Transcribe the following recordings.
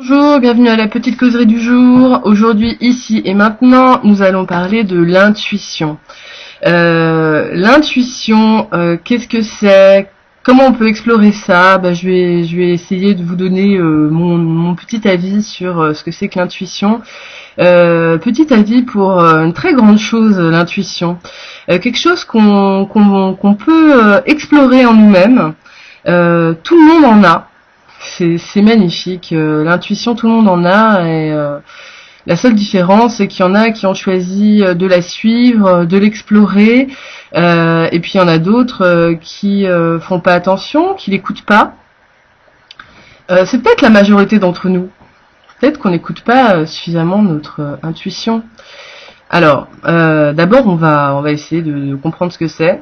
Bonjour, bienvenue à la petite causerie du jour. Aujourd'hui, ici et maintenant, nous allons parler de l'intuition. L'intuition, qu'est-ce que c'est? Comment on peut explorer ça? Je vais essayer de vous donner mon petit avis sur ce que c'est que l'intuition. Petit avis pour une très grande chose, l'intuition. Quelque chose qu'on peut explorer en nous-mêmes. Tout le monde en a. C'est magnifique. L'intuition, tout le monde en a. Et la seule différence, c'est qu'il y en a qui ont choisi de la suivre, de l'explorer. Et puis il y en a d'autres qui font pas attention, qui l'écoutent pas. C'est peut-être la majorité d'entre nous. Peut-être qu'on n'écoute pas suffisamment notre intuition. Alors, d'abord, on va essayer de comprendre ce que c'est.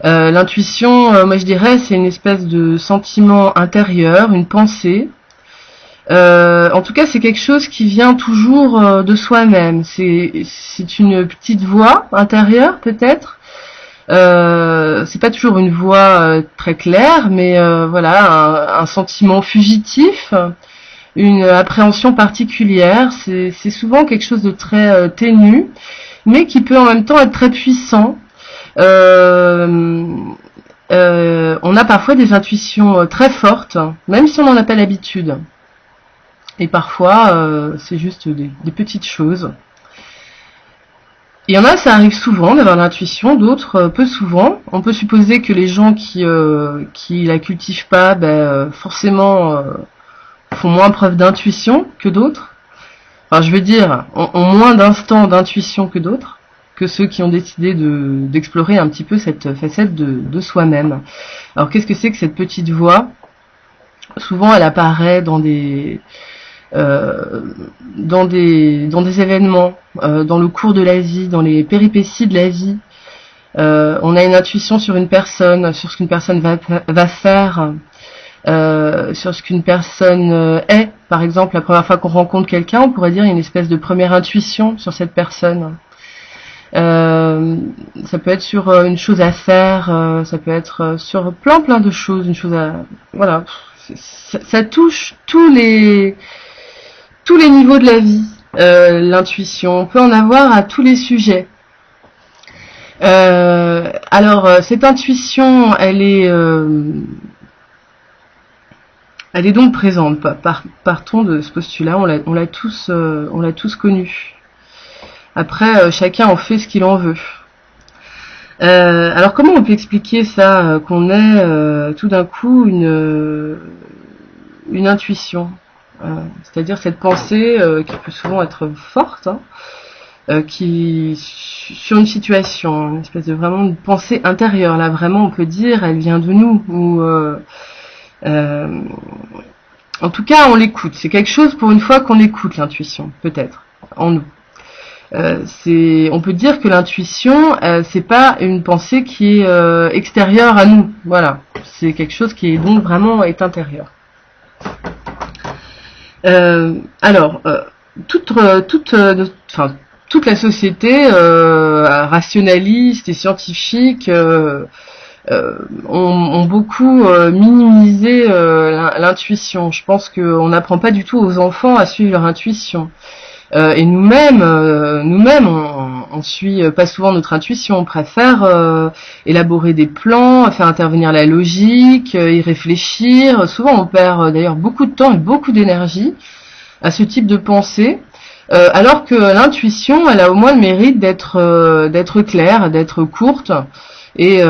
L'intuition, moi je dirais, c'est une espèce de sentiment intérieur, une pensée. En tout cas, c'est quelque chose qui vient toujours de soi-même. C'est une petite voix intérieure, peut-être. C'est pas toujours une voix très claire, mais voilà, un sentiment fugitif, une appréhension particulière. C'est souvent quelque chose de très ténu, mais qui peut en même temps être très puissant. On a parfois des intuitions très fortes, même si on n'en a pas l'habitude. Et parfois, c'est juste des petites choses. Il y en a, ça arrive souvent d'avoir l'intuition, d'autres peu souvent. On peut supposer que les gens qui la cultivent pas, forcément font moins preuve d'intuition que d'autres. Enfin, je veux dire, ont moins d'instants d'intuition que d'autres, que ceux qui ont décidé d'explorer un petit peu cette facette de soi-même. Alors, qu'est-ce que c'est que cette petite voix? Souvent, elle apparaît dans des événements, dans le cours de la vie, dans les péripéties de la vie. On a une intuition sur une personne, sur ce qu'une personne va faire, sur ce qu'une personne est. Par exemple, la première fois qu'on rencontre quelqu'un, on pourrait dire qu'il y a une espèce de première intuition sur cette personne. Ça peut être sur une chose à faire, ça peut être sur plein de choses, une chose à... Voilà, ça touche tous les niveaux de la vie, l'intuition. On peut en avoir à tous les sujets. Alors, cette intuition, elle est donc présente. Partons de ce postulat, on l'a tous connu. Après, chacun en fait ce qu'il en veut. Alors, comment on peut expliquer ça, qu'on ait tout d'un coup une intuition, c'est-à-dire cette pensée qui peut souvent être forte, qui sur une situation, une espèce de vraiment une pensée intérieure. Là, vraiment, on peut dire, elle vient de nous. Ou en tout cas, on l'écoute. C'est quelque chose pour une fois qu'on écoute l'intuition, peut-être en nous. On peut dire que l'intuition, c'est pas une pensée qui est extérieure à nous. Voilà, c'est quelque chose qui est donc vraiment est intérieur. Alors, toute la société rationaliste et scientifique ont beaucoup minimisé l'intuition. Je pense qu'on n'apprend pas du tout aux enfants à suivre leur intuition. Et nous-mêmes, on suit pas souvent notre intuition. On préfère élaborer des plans, faire intervenir la logique, y réfléchir. Souvent, on perd d'ailleurs beaucoup de temps et beaucoup d'énergie à ce type de pensée, alors que l'intuition, elle a au moins le mérite d'être claire, d'être courte. Et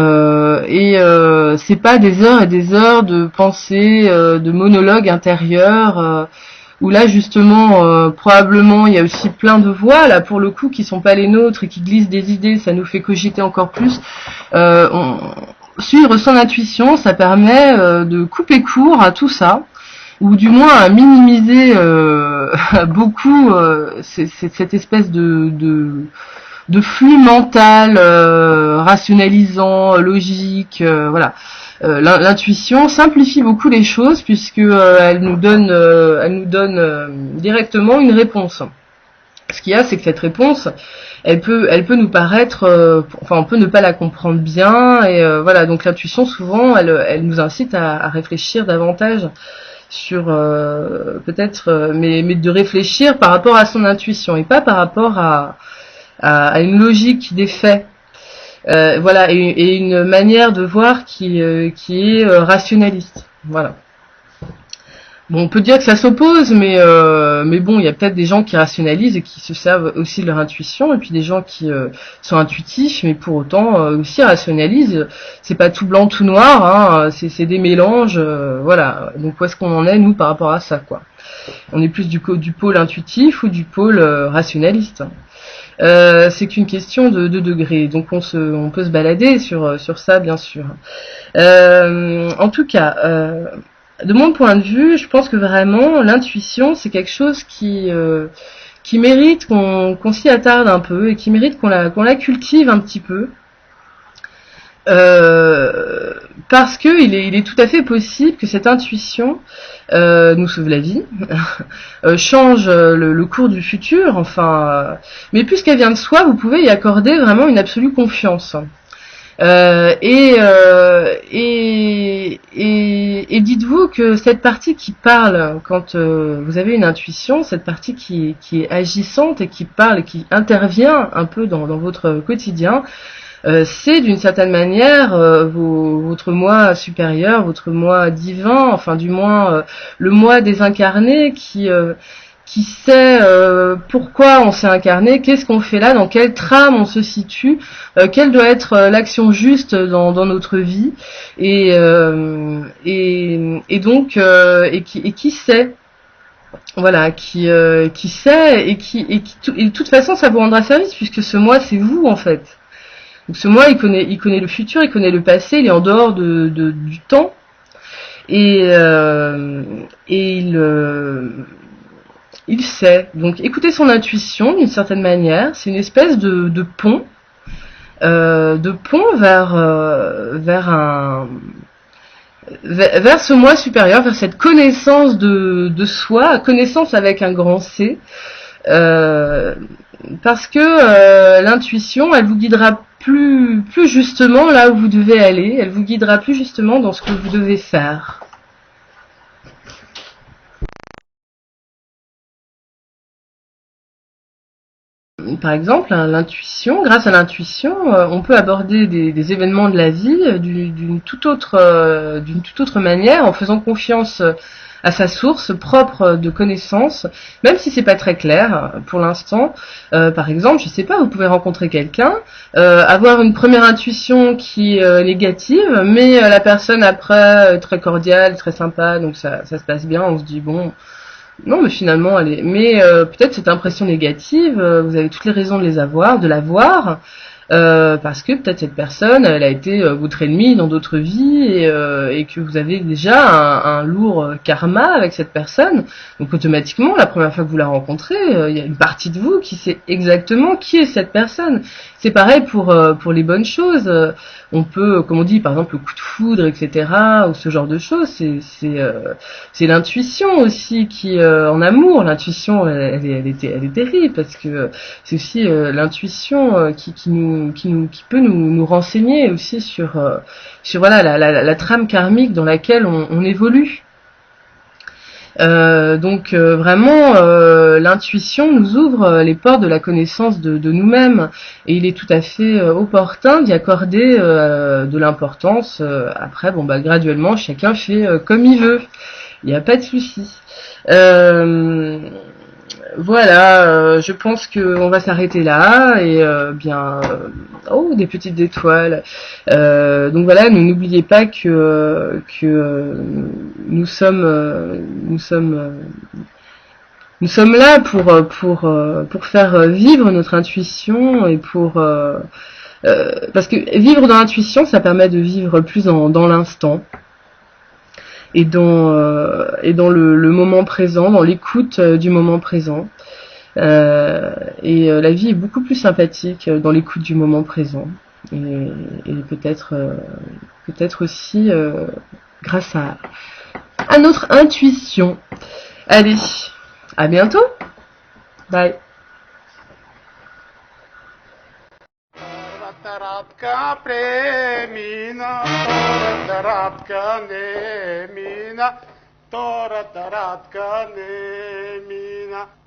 c'est pas des heures et des heures de pensée, de monologue intérieur. Où là justement probablement il y a aussi plein de voix là pour le coup qui sont pas les nôtres et qui glissent des idées, ça nous fait cogiter encore plus. Suivre son intuition, ça permet de couper court à tout ça, ou du moins à minimiser beaucoup cette espèce de flux mental rationalisant, logique, voilà. L'intuition simplifie beaucoup les choses puisque elle nous donne directement une réponse. Ce qu'il y a, c'est que cette réponse, elle peut nous paraître, on peut ne pas la comprendre bien et voilà. Donc l'intuition, souvent, elle nous incite à réfléchir davantage peut-être, mais de réfléchir par rapport à son intuition et pas par rapport à une logique des faits. Voilà, et une manière de voir qui est rationaliste. Voilà. Bon, on peut dire que ça s'oppose, mais bon, il y a peut-être des gens qui rationalisent et qui se servent aussi de leur intuition, et puis des gens qui sont intuitifs, mais pour autant aussi rationalisent. C'est pas tout blanc, tout noir, hein, c'est des mélanges, voilà. Donc où est-ce qu'on en est nous par rapport à ça, quoi? On est plus du pôle intuitif ou du pôle rationaliste. C'est qu'une question de degrés, donc on peut se balader sur ça, bien sûr. En tout cas, de mon point de vue, je pense que vraiment l'intuition, c'est quelque chose qui mérite qu'on s'y attarde un peu et qui mérite qu'on la cultive un petit peu. Parce que il est tout à fait possible que cette intuition nous sauve la vie, change le cours du futur, enfin, mais puisqu'elle vient de soi, vous pouvez y accorder vraiment une absolue confiance. Et dites-vous que cette partie qui parle quand vous avez une intuition, cette partie qui est agissante et qui parle et qui intervient un peu dans votre quotidien, c'est d'une certaine manière votre moi supérieur, votre moi divin, enfin du moins le moi désincarné qui sait pourquoi on s'est incarné, qu'est-ce qu'on fait là, dans quelle trame on se situe, quelle doit être l'action juste dans notre vie, et donc qui sait. Voilà, qui sait et et de toute façon ça vous rendra service puisque ce moi c'est vous en fait. Donc ce moi, il connaît le futur, il connaît le passé, il est en dehors du temps, et il sait. Donc écoutez son intuition d'une certaine manière, c'est une espèce de pont vers ce moi supérieur, vers cette connaissance de soi, connaissance avec un grand C. Parce que l'intuition, elle vous guidera plus justement là où vous devez aller, elle vous guidera plus justement dans ce que vous devez faire. Par exemple, l'intuition, grâce à l'intuition, on peut aborder des événements de la vie d'une toute autre manière, en faisant confiance à sa source propre de connaissances, même si c'est pas très clair pour l'instant. Par exemple, je sais pas, vous pouvez rencontrer quelqu'un, avoir une première intuition qui est négative, mais la personne après très cordiale, très sympa, donc ça se passe bien. On se dit bon. Non, mais finalement, elle est. Mais peut-être cette impression négative, vous avez toutes les raisons de l'avoir, parce que peut-être cette personne, elle a été votre ennemi dans d'autres vies et que vous avez déjà un lourd karma avec cette personne. Donc automatiquement, la première fois que vous la rencontrez, il y a une partie de vous qui sait exactement qui est cette personne. C'est pareil pour les bonnes choses. On peut, comme on dit, par exemple, le coup de foudre, etc., ou ce genre de choses. C'est l'intuition aussi qui, en amour, l'intuition, elle est terrible parce que c'est aussi l'intuition qui peut nous renseigner aussi sur voilà la trame karmique dans laquelle on évolue. Donc vraiment l'intuition nous ouvre les portes de la connaissance de nous-mêmes et il est tout à fait opportun d'y accorder de l'importance. Après bon bah graduellement chacun fait comme il veut, il n'y a pas de souci. Voilà, je pense qu'on va s'arrêter là et oh des petites étoiles. Donc voilà, n'oubliez pas que nous sommes là pour faire vivre notre intuition et parce que vivre dans l'intuition, ça permet de vivre plus dans l'instant et dans le moment présent, dans l'écoute du moment présent. La vie est beaucoup plus sympathique dans l'écoute du moment présent et peut-être aussi grâce à notre intuition. Allez, à bientôt. Bye. Rabka premina, Rabka nemina, Tora taratka nemina.